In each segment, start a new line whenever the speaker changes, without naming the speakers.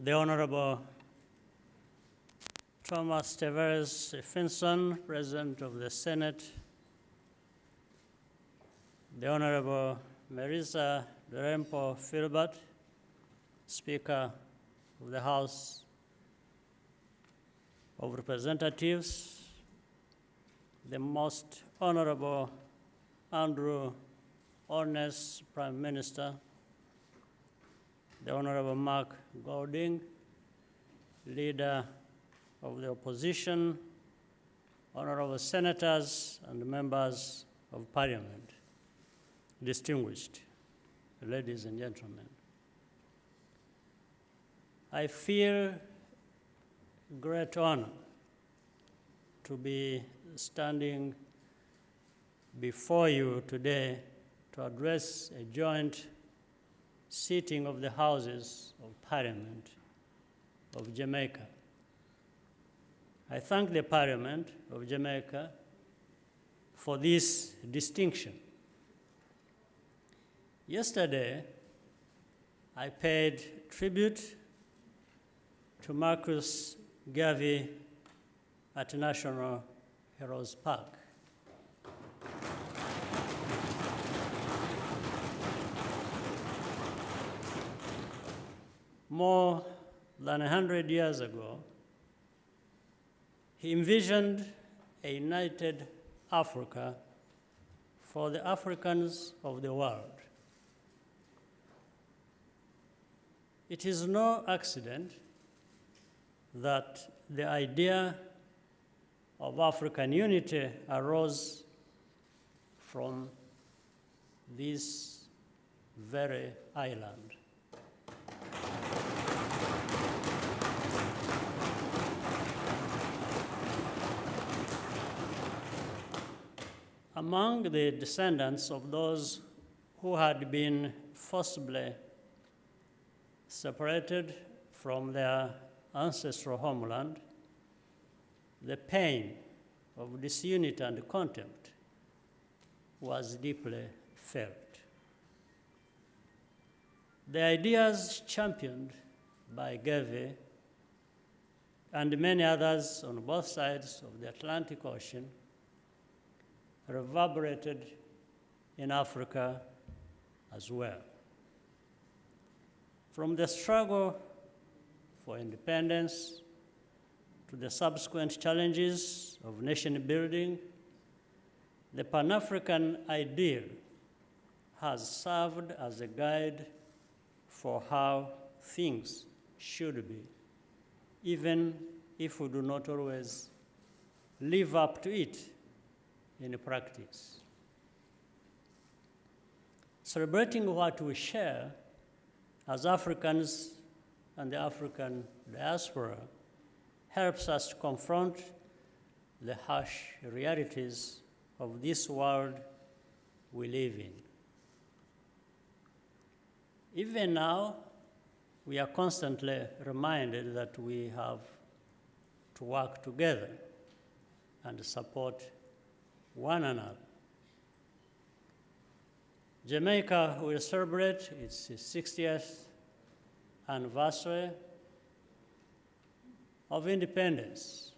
the Honorable Thomas Tavares Finson, President of the Senate, the Honorable Marisa Dorempo Filbert, Speaker of the House of Representatives, the Most Honorable Andrew Holness, Prime Minister, the Honorable Mark Golding, Leader of the Opposition, Honorable Senators and Members of Parliament, distinguished ladies and gentlemen. I feel great honor to be standing before you today to address a joint sitting of the Houses of Parliament of Jamaica. I thank the Parliament of Jamaica for this distinction. Yesterday, I paid tribute to Marcus Garvey at National Heroes Park. More than 100 years ago, he envisioned a united Africa for the Africans of the world. It is no accident that the idea of African unity arose from this very island. Among the descendants of those who had been forcibly separated from their ancestral homeland, the pain of disunity and contempt was deeply felt. The ideas championed by Garvey and many others on both sides of the Atlantic Ocean reverberated in Africa as well. From the struggle for independence to the subsequent challenges of nation building, the Pan-African ideal has served as a guide for how things should be, even if we do not always live up to it in practice. Celebrating what we share as Africans and the African diaspora helps us to confront the harsh realities of this world we live in. Even now, we are constantly reminded that we have to work together and support one another. Jamaica will celebrate its 60th anniversary of independence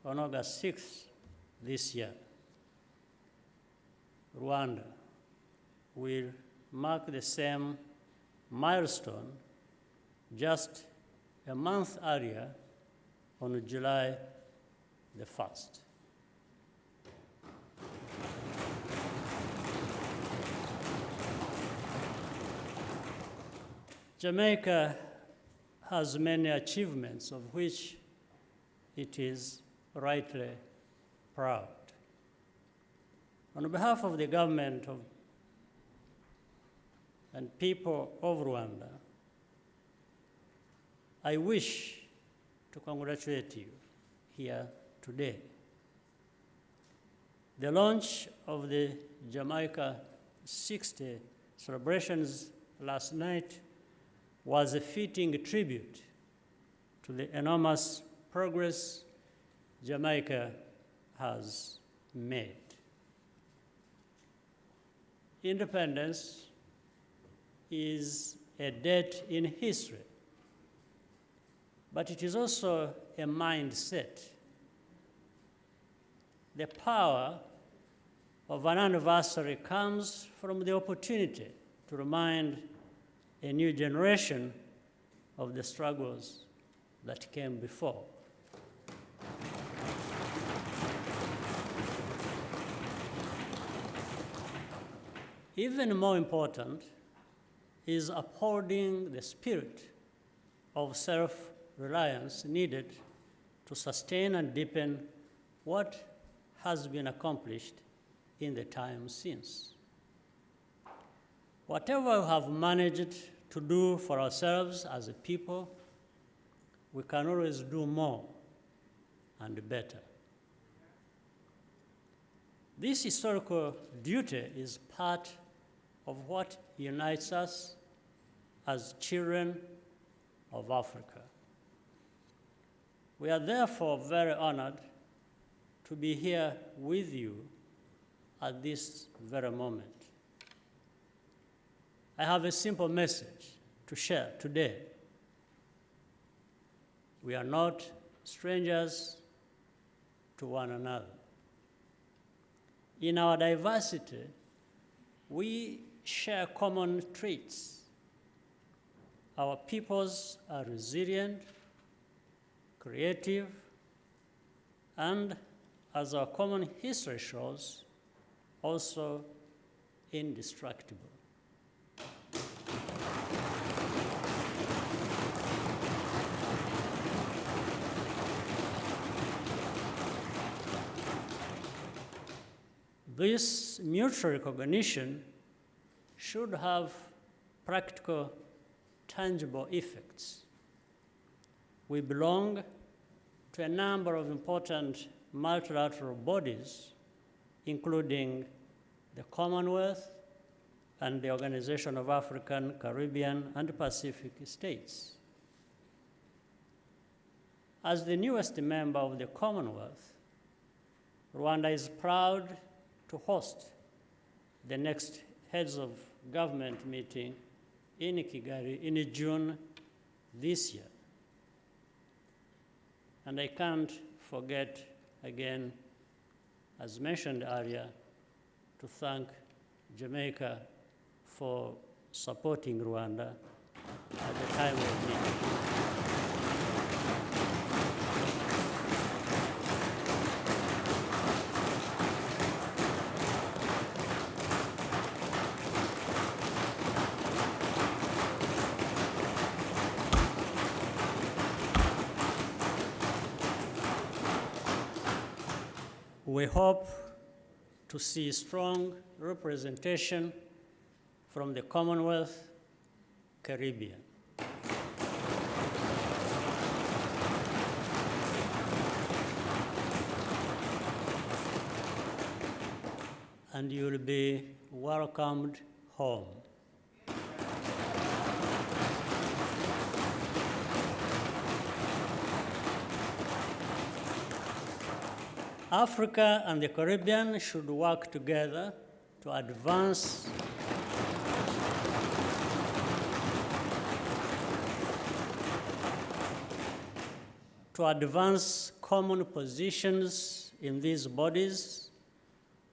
on August 6th this year. Rwanda will mark the same milestone just a month earlier on July the 1st. Jamaica has many achievements of which it is rightly proud. On behalf of the government and people of Rwanda, I wish to congratulate you here today. The launch of the Jamaica 60 celebrations last night was a fitting tribute to the enormous progress Jamaica has made. Independence is a date in history but it is also a mindset. The power of an anniversary comes from the opportunity to remind a new generation of the struggles that came before. Even more important is upholding the spirit of self-reliance needed to sustain and deepen what has been accomplished in the time since. Whatever we have managed to do for ourselves as a people, we can always do more and better. This historical duty is part of what unites us as children of Africa. We are therefore very honored to be here with you at this very moment. I have a simple message to share today. We are not strangers to one another. In our diversity, we share common traits. Our peoples are resilient, creative, and, as our common history shows, also indestructible. This mutual recognition should have practical, tangible effects. We belong to a number of important multilateral bodies, including the Commonwealth and the Organization of African, Caribbean, and Pacific States. As the newest member of the Commonwealth, Rwanda is proud to host the next Heads of Government meeting in Kigali in June this year. And I can't forget, again, as mentioned earlier, to thank Jamaica for supporting Rwanda at the time of need. We hope to see strong representation from the Commonwealth, Caribbean. And you will be welcomed home. Africa and the Caribbean should work together to advance common positions in these bodies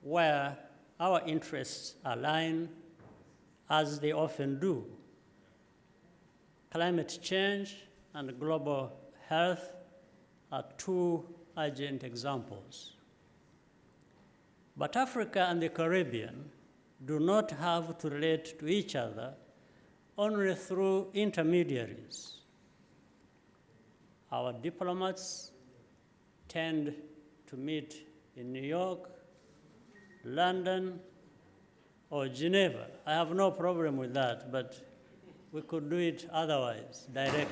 where our interests align, as they often do. Climate change and global health are two urgent examples. But Africa and the Caribbean do not have to relate to each other only through intermediaries. Our diplomats tend to meet in New York, London, or Geneva. I have no problem with that, but we could do it otherwise, directly.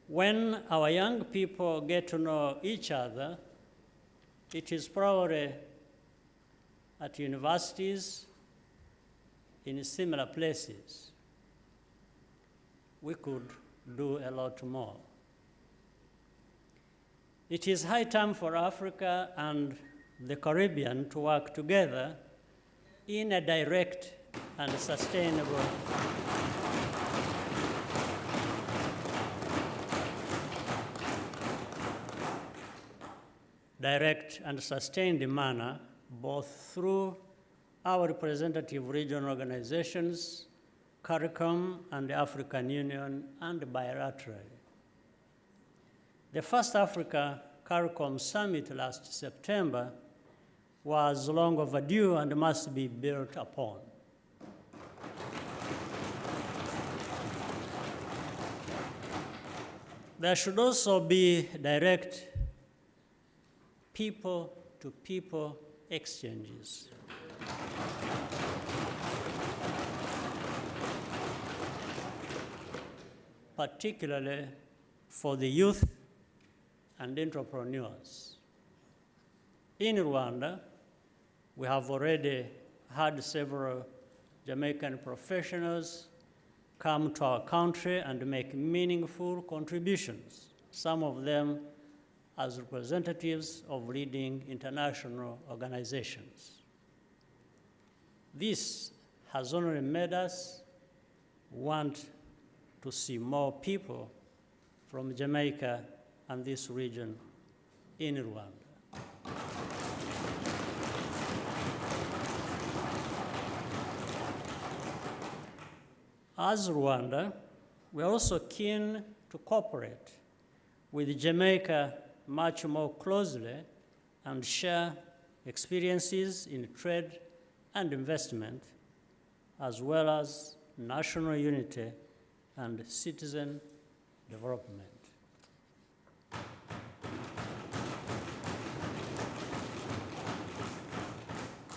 When our young people get to know each other, it is probably at universities, in similar places. We could do a lot more. It is high time for Africa and the Caribbean to work together in a direct and sustainable sustained manner, both through our representative regional organizations, CARICOM and the African Union, and bilaterally. The first Africa CARICOM summit last September was long overdue and must be built upon. There should also be direct people-to-people exchanges. Particularly for the youth and entrepreneurs. In Rwanda, we have already had several Jamaican professionals come to our country and make meaningful contributions, some of them as representatives of leading international organizations. This has only made us want to see more people from Jamaica and this region in Rwanda. As Rwanda, we are also keen to cooperate with Jamaica much more closely and share experiences in trade and investment, as well as national unity and citizen development.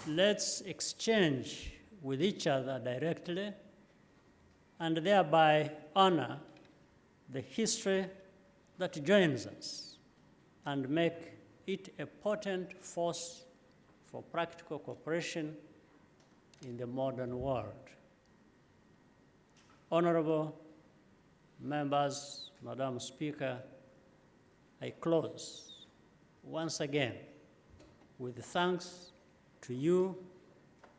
Let's exchange with each other directly and thereby honor the history that joins us and make it a potent force for practical cooperation in the modern world. Honorable members, Madam Speaker, I close once again with thanks to you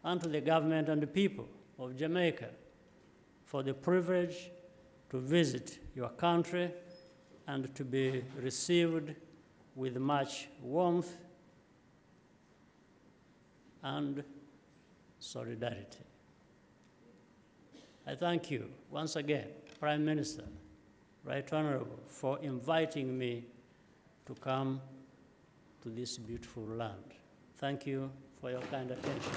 and to the government and the people of Jamaica for the privilege to visit your country and to be received with much warmth and solidarity. I thank you once again, Prime Minister, Right Honorable, for inviting me to come to this beautiful land. Thank you for your kind attention.